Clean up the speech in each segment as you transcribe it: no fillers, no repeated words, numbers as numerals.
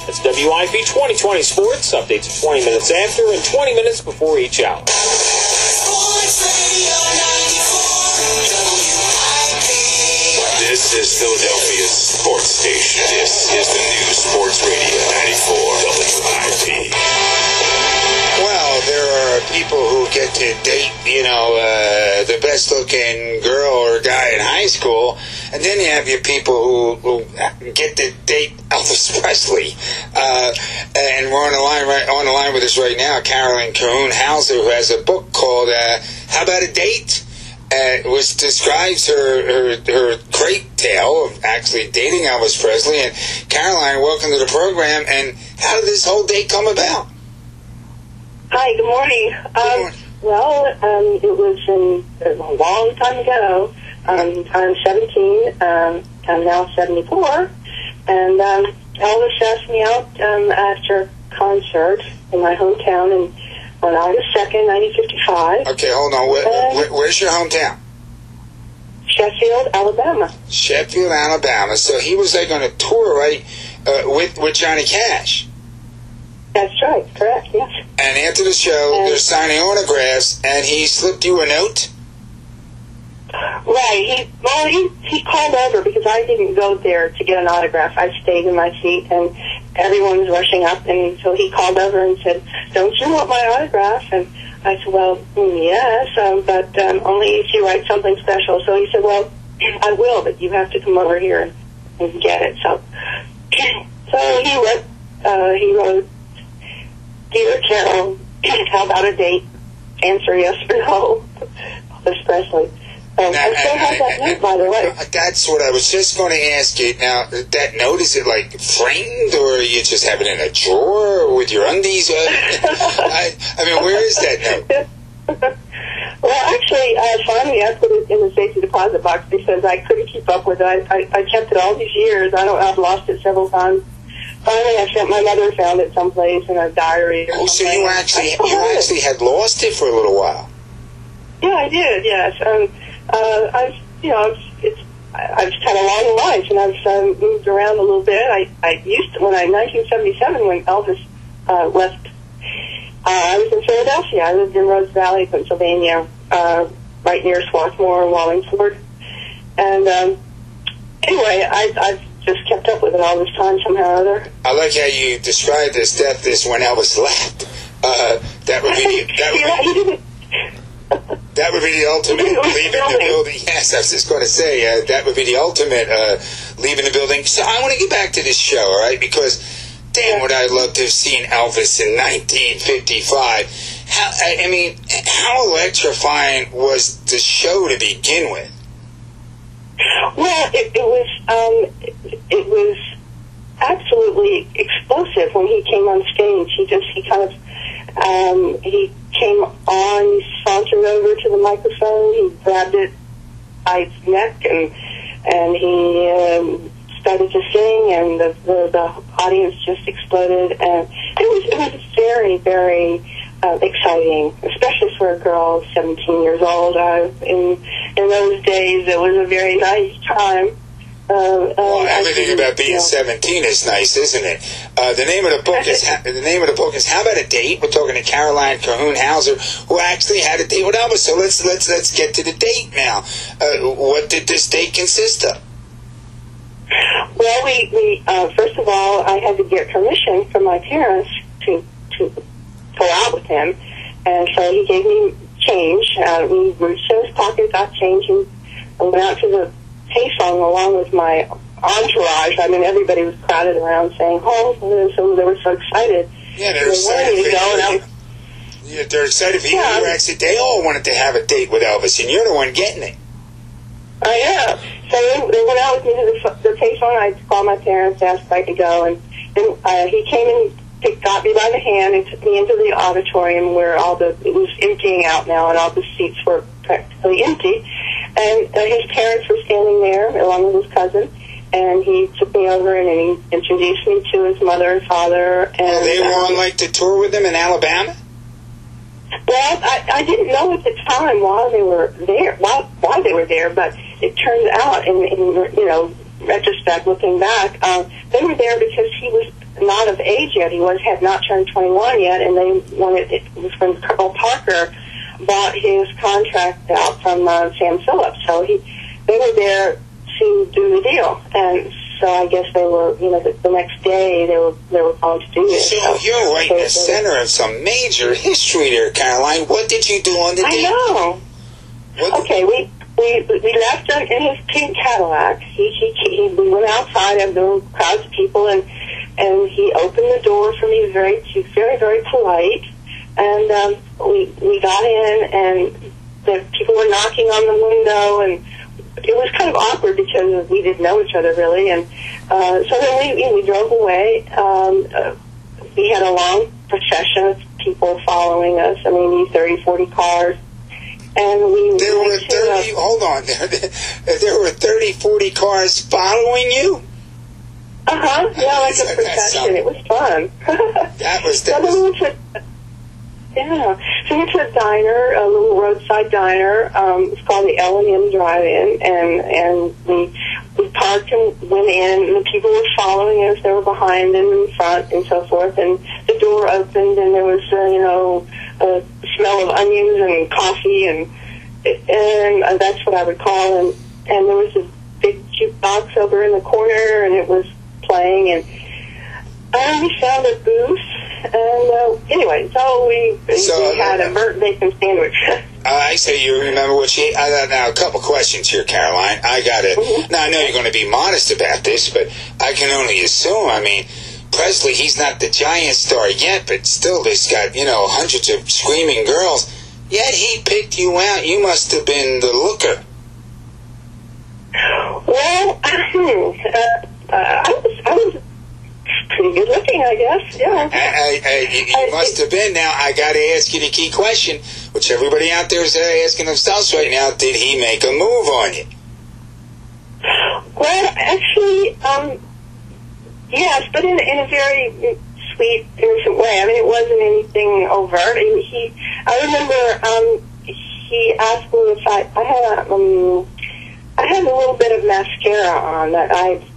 That's WIP 2020 Sports. Updates at 20 minutes after and 20 minutes before each hour. This is Philadelphia's sports station. This is the new Sports Radio 94 WIP. Well, there are people who get to date, the best-looking girl or guy in high school, and then you have your people who get to date Elvis Presley. And we're on the line with us right now, Caroline Cahoon-Hauser, who has a book called "How About a Date?" Which describes her great tale of actually dating Elvis Presley. And Caroline, welcome to the program. And how did this whole date come about? Hi, good morning. It was a long time ago. I'm 17. I'm now 74. And Elvis asked me out after a concert in my hometown on August 2nd, 1955. Okay, hold on. Where's your hometown? Sheffield, Alabama. Sheffield, Alabama. So he was on a tour, right, with Johnny Cash? That's right, correct, yes. And after the show, they're signing autographs, and he slipped you a note? Right. He called over because I didn't go there to get an autograph. I stayed in my seat, and everyone was rushing up, and so he called over and said, "Don't you want my autograph?" And I said, "Well, yes, but only if you write something special." So he said, "Well, I will, but you have to come over here and get it." So he wrote, "Dear Carol, how about a date? Answer yes or no." Elvis Presley. I still have that note, by the way. That's what I was just going to ask you. Now, that note, is it framed, or you just have it in a drawer with your undies? I mean, where is that note? Well, actually, finally I put it in the safety deposit box because I couldn't keep up with it. I kept it all these years. I've lost it several times. Finally, my mother found it someplace in a diary. Oh, so you actually had lost it for a little while? Yeah, I did. Yes. I've had a long life, and I've moved around a little bit. I used to, 1977, when Elvis left, I was in Philadelphia. I lived in Rose Valley, Pennsylvania, right near Swarthmore and Wallingford. And anyway, I've just kept up with it all this time somehow or other. I like how you described this death when Elvis left. That would be the ultimate leaving the building. Yes, I was just going to say, that would be the ultimate leaving the building. So I want to get back to this show, all right? Because, damn, would I love to have seen Elvis in 1955. How electrifying was the show to begin with? Well, it was absolutely explosive when he came on stage. He came on, he sauntered over to the microphone, he grabbed it by its neck, and he started to sing, and the audience just exploded, and it was very, very exciting, especially for a girl 17 years old. In those days, it was a very nice time. Everything about being 17 is nice, isn't it? The name of the book is How About a Date? We're talking to Caroline Cahoon-Hauser, who actually had a date with Elvis. So let's get to the date now. What did this date consist of? Well, we first of all, I had to get permission from my parents to go out with him, and so he gave me change. We reached in his pocket, got change, and went out to the payphone along with my entourage. I mean, everybody was crowded around saying, "Oh," so they were so excited. Yeah, they were excited for you. Yeah, they're excited for you. Yeah. They all wanted to have a date with Elvis, and you're the one getting it. Yeah. So they went out with me to the payphone. I called my parents, asked if I could go, and he came and got me by the hand and took me into the auditorium where it was emptying out now, and all the seats were practically empty. And his parents were standing there along with his cousin, and he took me over and he introduced me to his mother and father. And they were on the tour with him in Alabama? Well, I didn't know at the time why they were there, but it turns out, in retrospect, looking back, they were there because he was not of age yet. He had not turned 21 yet, and it was when Colonel Parker bought his contract out from Sam Phillips. So they were there to do the deal, and so I guess they were, the next day they were going to do it. So you're right in the center of some major history there, Caroline. What did you do on the day? I know. Okay, we left him in his pink Cadillac. We went outside, and there were crowds of people, and he opened the door for me. He was very, very polite, and we got in, and the people were knocking on the window, and it was kind of awkward because we didn't know each other really, and so then we drove away. We had a long procession of people following us. I mean, 30, 40 cars. And there were 30, hold on, there were 30, 40 cars following you? Uh-huh, yeah, like a procession. It was fun. That was So we went to a diner, a little roadside diner. It's called the L&M Drive-In, and we parked and went in, and the people were following us. They were behind and in front and so forth, and the door opened, and there was, a smell of onions and coffee, and that's what I recall, and there was a big jukebox over in the corner, and it was playing, and we found a booth, and anyway, so we had a burnt bacon sandwich. So you remember what she... now, a couple questions here, Caroline. I got to... Mm-hmm. Now, I know you're going to be modest about this, but I can only assume, I mean, Presley, he's not the giant star yet, but still, he's got, hundreds of screaming girls. Yet he picked you out. You must have been the looker. Well, I was pretty good looking, I guess, yeah. You must have been. Now, I got to ask you the key question, which everybody out there is asking themselves right now. Did he make a move on you? Well, actually, yes, but in a very sweet, innocent way. I mean, it wasn't anything overt. I remember he asked me if I had a little bit of mascara on that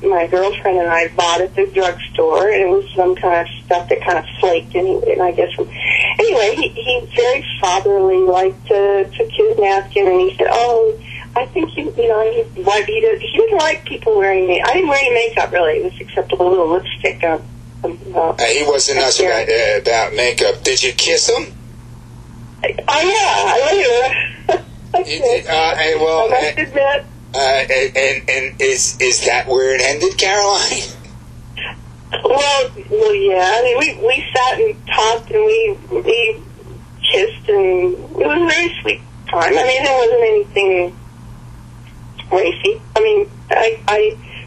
my girlfriend and I bought at the drugstore, and it was some kind of stuff that kind of flaked, and I guess anyway, he very fatherly liked to took his napkin, and he said, "Oh, I think he didn't like people wearing makeup. I didn't wear any makeup really. It was except a little lipstick." He wasn't nuts about makeup. Did you kiss him? Oh yeah, I later. I must admit. And is that where it ended, Caroline? Well, yeah. I mean, we sat and talked, and we kissed, and it was a very sweet time. I mean, there wasn't anything racy. I mean,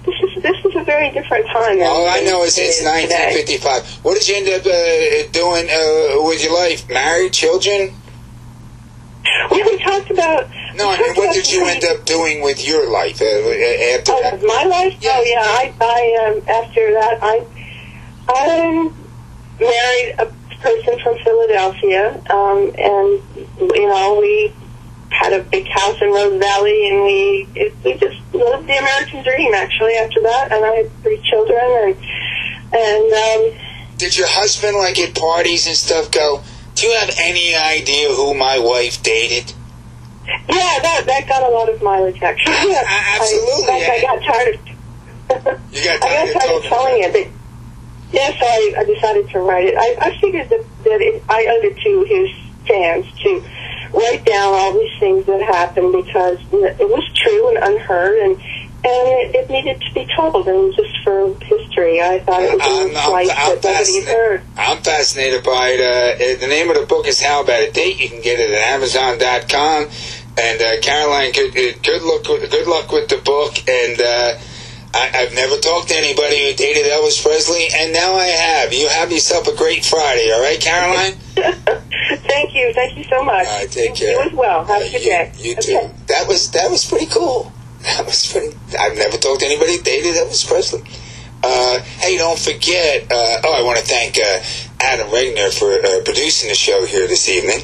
this is a very different time. All I know is it's 1955. What did you end up doing with your life? Married, children? We talked about... No, I mean, what did you end up doing with your life after that? My life? Yeah. Oh, yeah. I after that, I married a person from Philadelphia, and, we had a big house in Rose Valley, and we just lived the American dream, actually, after that, and I had 3 children, and did your husband, like, at parties and stuff, go, do you have any idea who my wife dated? Yeah, that got a lot of mileage, actually. Absolutely. I got tired of... You got tired of telling it, but yes, I decided to write it. I figured that I owed it to his fans to write down all these things that happened, because it was true and unheard, and it needed to be told, and just for history, I thought it was a slice that nobody had heard. I'm fascinated by it. The name of the book is How About a Date. You can get it at Amazon.com. And Caroline, good luck with the book. And I've never talked to anybody who dated Elvis Presley, and now I have. You have yourself a great Friday, all right, Caroline? Thank you so much. All right, take care. You as well. Have a good day. You too. Okay. That was pretty cool. I've never talked to anybody who dated Elvis Presley. Hey, don't forget. I want to thank Adam Regner for producing the show here this evening.